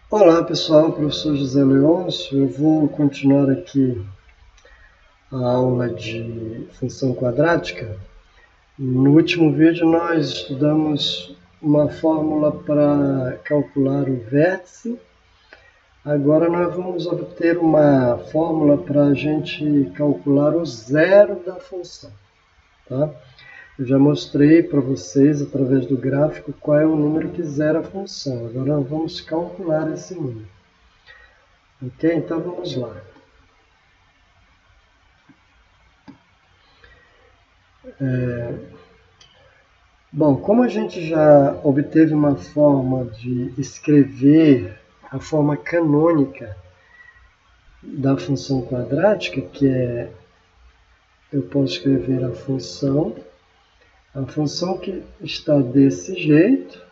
Olá pessoal, professor José Leôncio. Eu vou continuar aqui a aula de função quadrática. No último vídeo nós estudamos uma fórmula para calcular o vértice. Agora nós vamos obter uma fórmula para a gente calcular o zero da função. Tá? Eu já mostrei para vocês, através do gráfico, qual é o número que zera a função. Agora vamos calcular esse número. Ok? Então vamos lá. Bom, como a gente já obteve uma forma de escrever a forma canônica da função quadrática, que é, eu posso escrever a função que está desse jeito,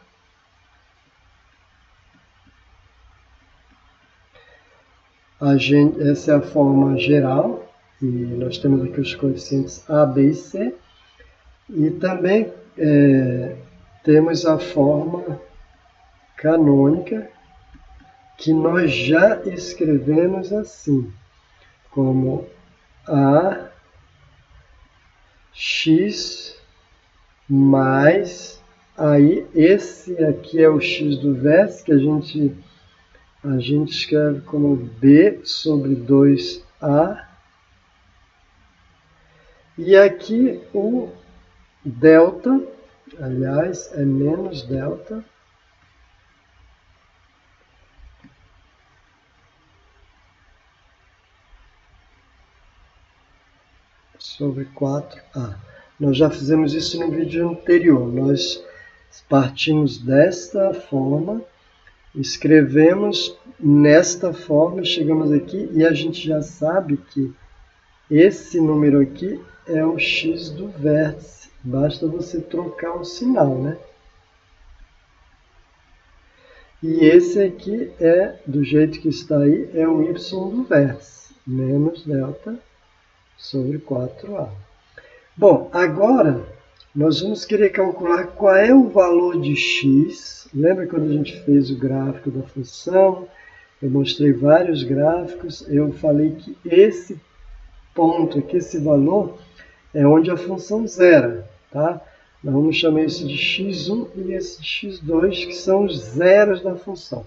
essa é a forma geral, e nós temos aqui os coeficientes A, B e C, e também temos a forma canônica, que nós já escrevemos assim, como AX mais, aí esse aqui é o x do vértice, que a gente escreve como B sobre 2A, e aqui o delta, aliás, é menos delta, sobre 4A. Nós já fizemos isso no vídeo anterior. Nós partimos desta forma, escrevemos nesta forma, chegamos aqui e a gente já sabe que esse número aqui é o x do vértice. Basta você trocar o sinal, né? E esse aqui é, do jeito que está aí, é o y do vértice, menos delta sobre 4A. Bom, agora nós vamos querer calcular qual é o valor de x. Lembra quando a gente fez o gráfico da função? Eu mostrei vários gráficos, eu falei que esse ponto aqui, esse valor, é onde a função zera, tá? Nós vamos chamar isso de x1 e esse de x2, que são os zeros da função.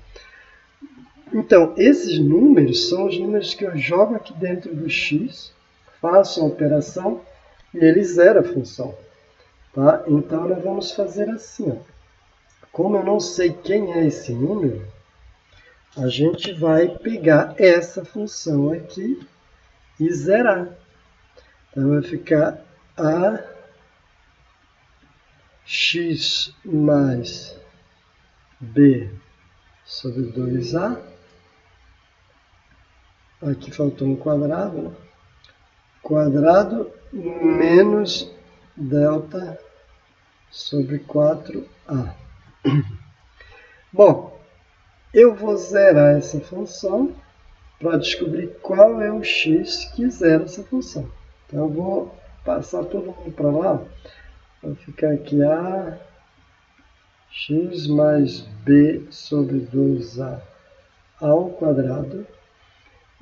Então, esses números são os números que eu jogo aqui dentro do x, faço a operação e ele zera a função. Tá? Então, nós vamos fazer assim. Ó. Como eu não sei quem é esse número, a gente vai pegar essa função aqui e zerar. Então, vai ficar ax mais b sobre 2a. Aqui faltou um quadrado, né? Quadrado menos delta sobre 4a. Bom, eu vou zerar essa função para descobrir qual é o x que zera essa função. Então, eu vou passar todo mundo para lá. Vai ficar aqui x mais b sobre 2a ao quadrado.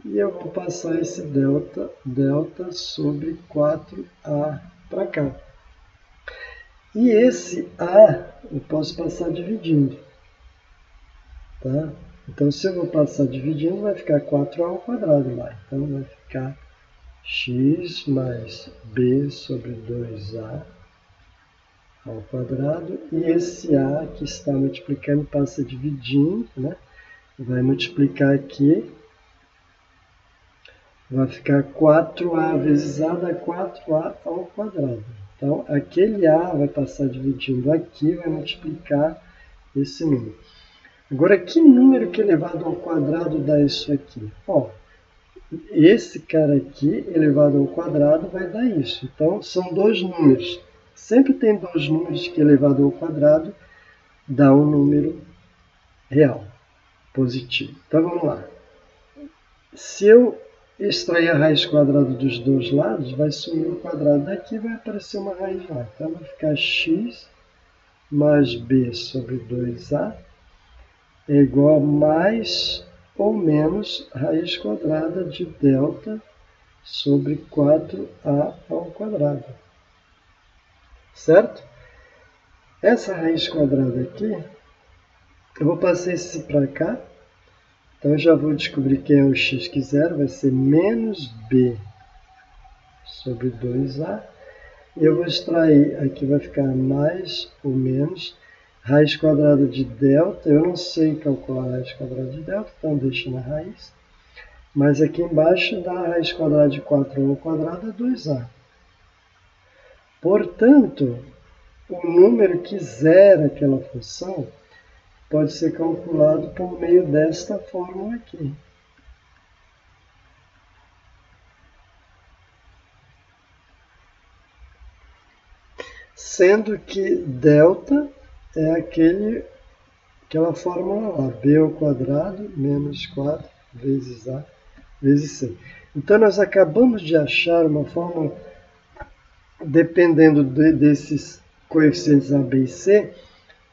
E eu vou passar esse delta sobre 4a para cá. E esse a eu posso passar dividindo. Tá? Então, se eu vou passar dividindo, vai ficar 4a ao quadrado lá. Então, vai ficar x mais b sobre 2a ao quadrado. E esse a que está multiplicando passa dividindo, né? Vai multiplicar aqui. Vai ficar 4a vezes a dá 4a ao quadrado. Então, aquele a vai passar dividindo aqui, vai multiplicar esse número. Agora, que número que elevado ao quadrado dá isso aqui? Ó, esse cara aqui, elevado ao quadrado, vai dar isso. Então, são dois números. Sempre tem dois números que elevado ao quadrado dá um número real, positivo. Então, vamos lá. Se eu extrair a raiz quadrada dos dois lados, vai sumir o quadrado daqui e vai aparecer uma raiz lá. Então, vai ficar x mais b sobre 2a é igual a mais ou menos raiz quadrada de delta sobre 4a ao quadrado. Certo? Essa raiz quadrada aqui, eu vou passar esse para cá. Então, eu já vou descobrir que é o x que zero, vai ser menos b sobre 2a. Eu vou extrair, aqui vai ficar mais ou menos raiz quadrada de delta. Eu não sei calcular a raiz quadrada de delta, então deixo na raiz. Mas aqui embaixo dá a raiz quadrada de 4a ao quadrado é 2a. Portanto, o número que zera aquela função pode ser calculado por meio desta fórmula aqui. Sendo que delta é aquela fórmula lá, b ao quadrado menos 4 vezes a vezes c. Então, nós acabamos de achar uma fórmula, dependendo desses coeficientes a, b e c,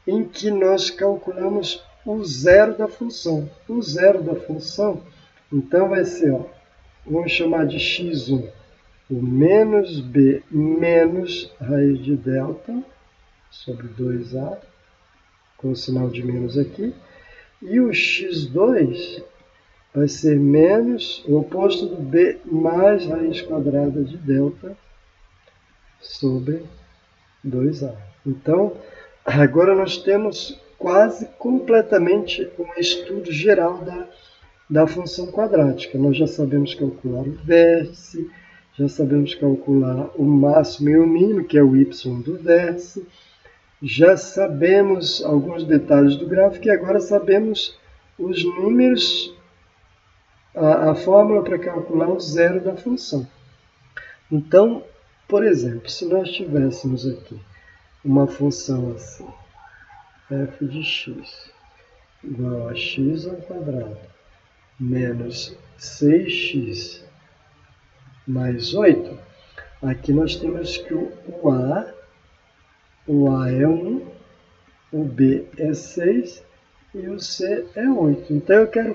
em que nós calculamos o zero da função. O zero da função, então, vai ser, vamos chamar de x1, o menos b menos raiz de delta sobre 2a, com o sinal de menos aqui, e o x2 vai ser menos o oposto do b mais raiz quadrada de delta sobre 2a. Então, agora nós temos quase completamente um estudo geral da função quadrática. Nós já sabemos calcular o vértice, já sabemos calcular o máximo e o mínimo, que é o y do vértice. Já sabemos alguns detalhes do gráfico e agora sabemos os números, a fórmula para calcular o zero da função. Então, por exemplo, se nós tivéssemos aqui uma função assim, f de x igual a x ao quadrado menos 6x mais 8, aqui nós temos que o a é 1, o b é 6 e o c é 8. Então, eu quero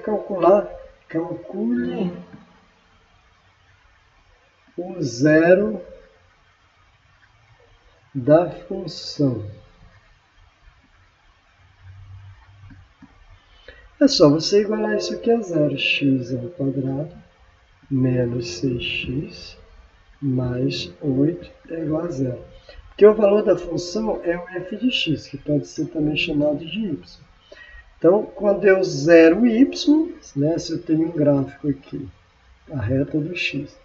calcule o zero da função. É só você igualar isso aqui a zero, x ao quadrado menos 6x mais 8 é igual a zero. Porque o valor da função é o f de x, que pode ser também chamado de y. Então, quando eu zero o y, né, se eu tenho um gráfico aqui, a reta do x,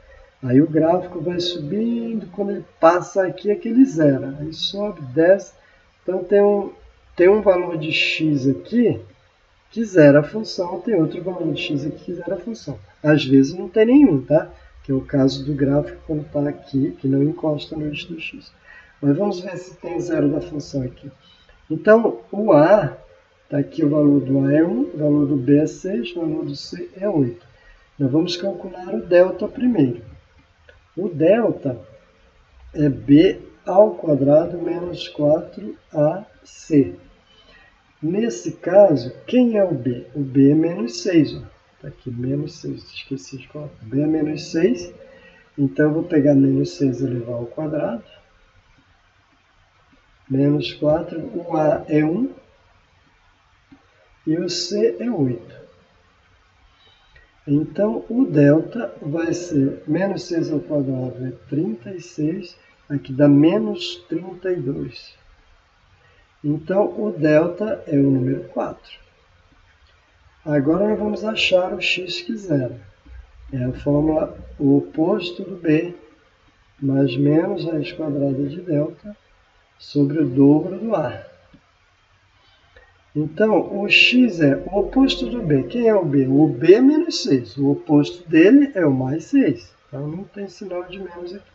aí o gráfico vai subindo, quando ele passa aqui, aquele zero. Aí sobe, desce. Então, tem um valor de x aqui que zera a função, tem outro valor de x aqui que zera a função. Às vezes não tem nenhum, tá? Que é o caso do gráfico quando está aqui, que não encosta no eixo do x. Mas vamos ver se tem zero da função aqui. Então, o a, está aqui o valor do a é 1, o valor do b é 6, o valor do c é 8. Nós vamos calcular o delta primeiro. O delta é b ao quadrado menos 4ac. Nesse caso, quem é o b? O b é menos 6. Está aqui, menos 6, esqueci de colocar. B é menos 6, então eu vou pegar menos 6 e levar ao quadrado. Menos 4, o a é 1 e o c é 8. Então, o delta vai ser menos 6 ao quadrado é 36, aqui dá menos 32. Então, o delta é o número 4. Agora, nós vamos achar o x que zero. É a fórmula, o oposto do b, mais menos raiz quadrada de delta, sobre o dobro do a. Então, o x é o oposto do b. Quem é o b? O b é menos 6. O oposto dele é o mais 6. Então, não tem sinal de menos aqui.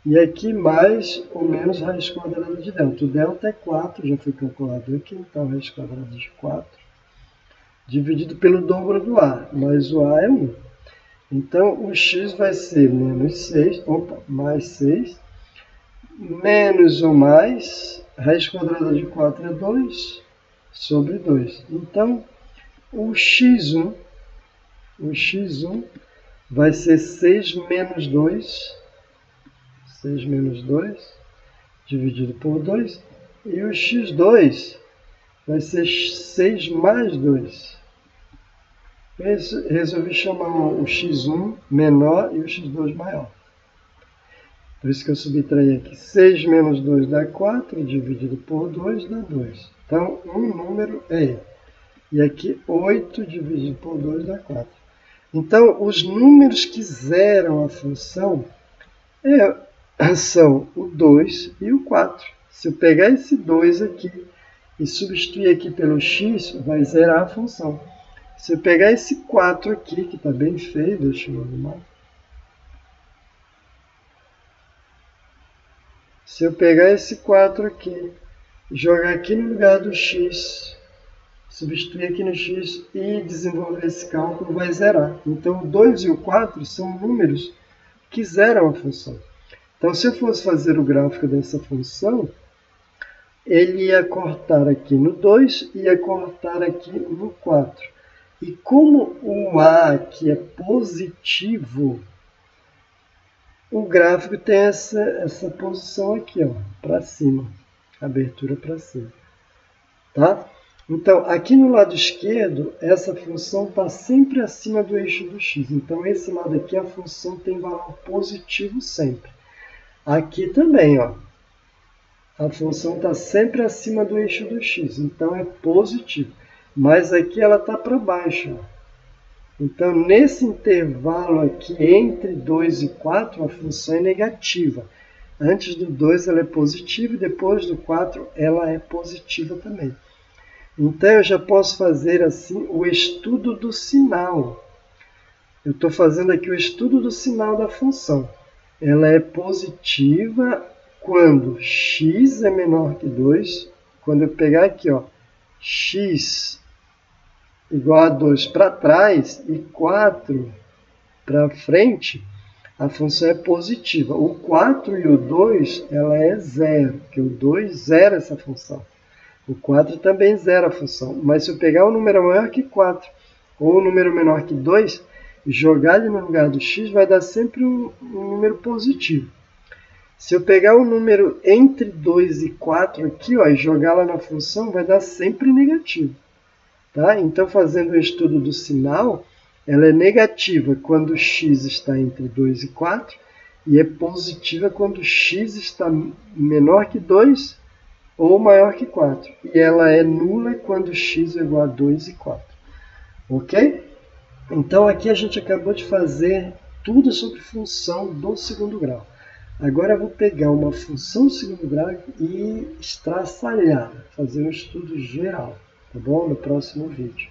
E aqui, mais ou menos raiz quadrada de delta. O delta é 4, já foi calculado aqui. Então, raiz quadrada de 4, dividido pelo dobro do a. Mas o a é 1. Então, o x vai ser menos 6, mais 6. Menos ou mais, raiz quadrada de 4 é 2, sobre 2. Então, o x1 vai ser 6 menos 2 dividido por 2, e o x2 vai ser 6 mais 2. Resolvi chamar o x1 menor e o x2 maior. Por isso que eu subtraí aqui. 6 menos 2 dá 4, dividido por 2 dá 2. Então, um número é ele. E aqui, 8 dividido por 2 dá 4. Então, os números que zeram a função são o 2 e o 4. Se eu pegar esse 2 aqui e substituir aqui pelo x, vai zerar a função. Se eu pegar esse 4 aqui, que está bem feio, deixa eu arrumar. Se eu pegar esse 4 aqui, jogar aqui no lugar do x, substituir aqui no x e desenvolver esse cálculo, vai zerar. Então, o 2 e o 4 são números que zeram a função. Então, se eu fosse fazer o gráfico dessa função, ele ia cortar aqui no 2 e ia cortar aqui no 4. E como o A aqui é positivo, o gráfico tem essa posição aqui, para cima, abertura para cima. Tá? Então, aqui no lado esquerdo, essa função está sempre acima do eixo do x. Então, esse lado aqui, a função tem valor positivo sempre. Aqui também, a função está sempre acima do eixo do x, então é positivo. Mas aqui ela está para baixo. Então, nesse intervalo aqui, entre 2 e 4, a função é negativa. Antes do 2 ela é positiva e depois do 4 ela é positiva também. Então, eu já posso fazer assim o estudo do sinal. Eu estou fazendo aqui o estudo do sinal da função. Ela é positiva quando x é menor que 2. Quando eu pegar aqui, x igual a 2 para trás e 4 para frente, a função é positiva. O 4 e o 2, ela é zero, porque o 2 zera essa função. O 4 também zera a função. Mas se eu pegar um número maior que 4 ou um número menor que 2, e jogar ele no lugar do x, vai dar sempre um número positivo. Se eu pegar um número entre 2 e 4 aqui, e jogar lá na função, vai dar sempre negativo. Tá? Então, fazendo o estudo do sinal, ela é negativa quando x está entre 2 e 4, e é positiva quando x está menor que 2 ou maior que 4. E ela é nula quando x é igual a 2 e 4. Ok? Então, aqui a gente acabou de fazer tudo sobre função do segundo grau. Agora eu vou pegar uma função do segundo grau e estraçalhar, fazer um estudo geral, tá bom? No próximo vídeo.